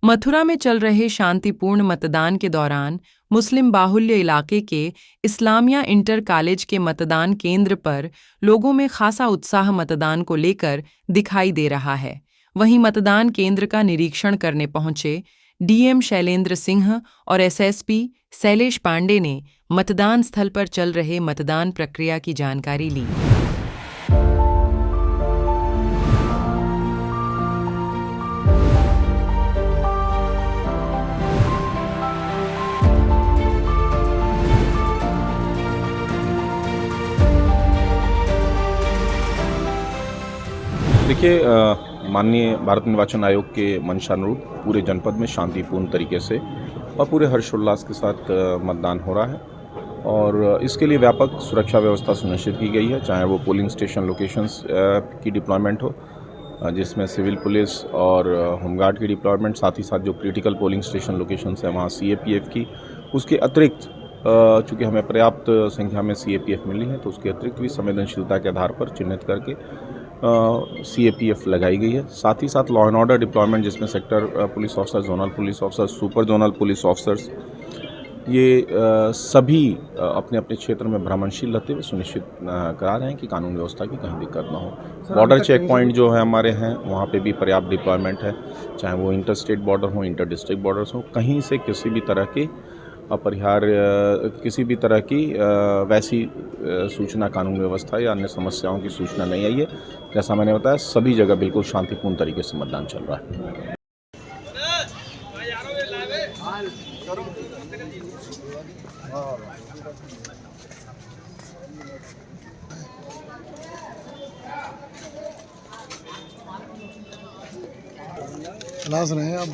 मथुरा में चल रहे शांतिपूर्ण मतदान के दौरान मुस्लिम बाहुल्य इलाके के इस्लामिया इंटर कॉलेज के मतदान केंद्र पर लोगों में खासा उत्साह मतदान को लेकर दिखाई दे रहा है। वहीं मतदान केंद्र का निरीक्षण करने पहुंचे डीएम शैलेंद्र सिंह और एसएसपी शैलेश पांडे ने मतदान स्थल पर चल रहे मतदान प्रक्रिया की जानकारी ली। देखिए, माननीय भारत निर्वाचन आयोग के मंशानुरूप पूरे जनपद में शांतिपूर्ण तरीके से और पूरे हर्षोल्लास के साथ मतदान हो रहा है और इसके लिए व्यापक सुरक्षा व्यवस्था सुनिश्चित की गई है, चाहे वो पोलिंग स्टेशन लोकेशंस की डिप्लॉयमेंट हो जिसमें सिविल पुलिस और होमगार्ड की डिप्लॉयमेंट, साथ ही साथ जो क्रिटिकल पोलिंग स्टेशन लोकेशंस है वहाँ सीएपीएफ की, उसके अतिरिक्त चूँकि हमें पर्याप्त संख्या में सीएपीएफ मिली है तो उसके अतिरिक्त भी संवेदनशीलता के आधार पर चिन्हित करके सीएपीएफ लगाई गई है। साथ ही साथ लॉ एंड ऑर्डर डिप्लॉयमेंट जिसमें sector police officer, zonal police officer, super zonal police officers, ये सभी अपने अपने क्षेत्र में भ्रमणशील रहते हुए सुनिश्चित करा रहे हैं कि कानून व्यवस्था की कहीं दिक्कत ना हो। बॉर्डर चेक पॉइंट जो है हमारे हैं वहाँ पे भी पर्याप्त डिप्लॉयमेंट है, चाहे वो इंटर स्टेट बॉर्डर हो, इंटर डिस्ट्रिक्ट बॉर्डर्स हो, कहीं से किसी भी तरह की अपरिहार्य किसी भी तरह की वैसी सूचना, कानून व्यवस्था या अन्य समस्याओं की सूचना नहीं आई है। जैसा मैंने बताया, सभी जगह बिल्कुल शांतिपूर्ण तरीके से मतदान चल रहा है। क्लास रहे हैं आप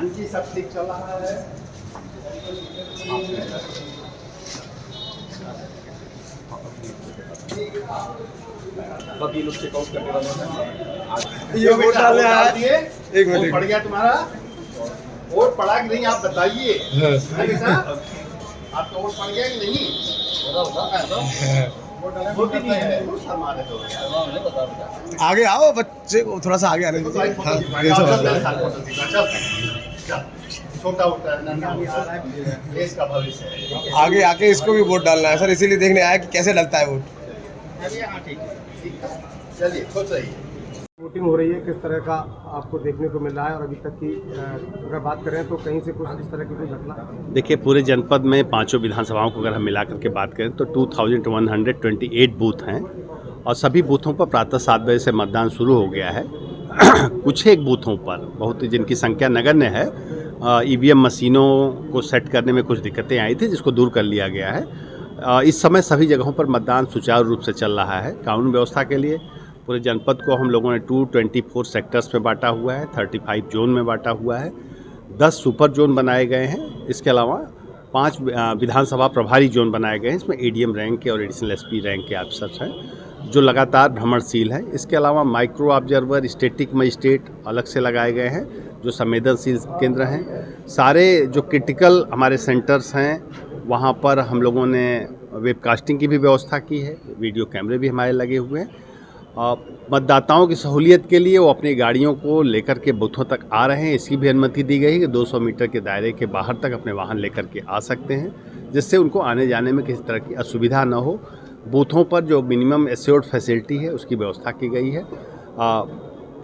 जी, सब ठीक चल रहा है। लोग चेकआउट करने वाले ये वोट डालने आए, एक मिनट पड़ गया तुम्हारा वोट पड़ा कि नहीं आप बताइए। आपका वोट पड़ गया कि नहीं? आगे आओ, बच्चे को थोड़ा सा आगे आने दीजिए। छोटा होता है देश का भविष्य है। आगे आके इसको भी वोट डालना है सर, इसीलिए देखने आया कि कैसे डलता है वोट। चलिए, खुश रहिए। वोटिंग हो रही है, किस तरह का आपको देखने को मिल रहा है और अभी तक की अगर बात करें तो कहीं से कुछ इस तरह की कोई घटना? देखिए, पूरे जनपद में पांचों विधानसभाओं को अगर हम मिला करके बात करें तो 2128 बूथ हैं और सभी बूथों पर प्रातः 7 बजे से मतदान शुरू हो गया है। कुछ एक बूथों पर बहुत जिनकी संख्या नगण्य है, ईवीएम मशीनों को सेट करने में कुछ दिक्कतें आई थी जिसको दूर कर लिया गया है। इस समय सभी जगहों पर मतदान सुचारू रूप से चल रहा है। कानून व्यवस्था के लिए पूरे जनपद को हम लोगों ने 224 सेक्टर्स में बांटा हुआ है, 35 जोन में बांटा हुआ है, 10 सुपर जोन बनाए गए हैं। इसके अलावा 5 विधानसभा प्रभारी जोन बनाए गए हैं। इसमें एडीएम रैंक के और एडिशनल एसपी रैंक के अफसर हैं जो लगातार भ्रमणशील हैं। इसके अलावा माइक्रो ऑब्जर्वर, स्टैटिक मजिस्ट्रेट अलग से लगाए गए हैं जो संवेदनशील केंद्र हैं। सारे जो क्रिटिकल हमारे सेंटर्स हैं वहाँ पर हम लोगों ने वेबकास्टिंग की भी व्यवस्था की है, वीडियो कैमरे भी हमारे लगे हुए हैं। मतदाताओं की सहूलियत के लिए वो अपनी गाड़ियों को लेकर के बूथों तक आ रहे हैं। इसकी भी अनुमति दी गई है कि 200 मीटर के दायरे के बाहर तक अपने वाहन लेकर के आ सकते हैं, जिससे उनको आने जाने में किसी तरह की असुविधा न हो। बूथों पर जो मिनिमम एश्योर्ड फैसिलिटी है उसकी व्यवस्था की गई है।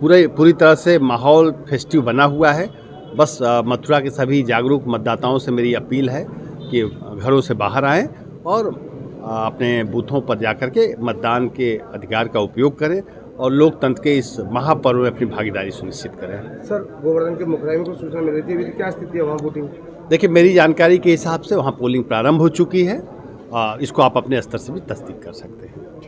पूरी तरह से माहौल फेस्टिव बना हुआ है। बस मथुरा के सभी जागरूक मतदाताओं से मेरी अपील है कि घरों से बाहर आएँ और अपने बूथों पर जाकर के मतदान के अधिकार का उपयोग करें और लोकतंत्र के इस महापर्व में अपनी भागीदारी सुनिश्चित करें। सर, गोवर्धन के मुखराई में कुछ सूचना मिल रही थी, अभी क्या स्थिति है वहाँ वोटिंग? देखिए, मेरी जानकारी के हिसाब से वहाँ पोलिंग प्रारंभ हो चुकी है। इसको आप अपने स्तर से भी तस्दीक कर सकते हैं।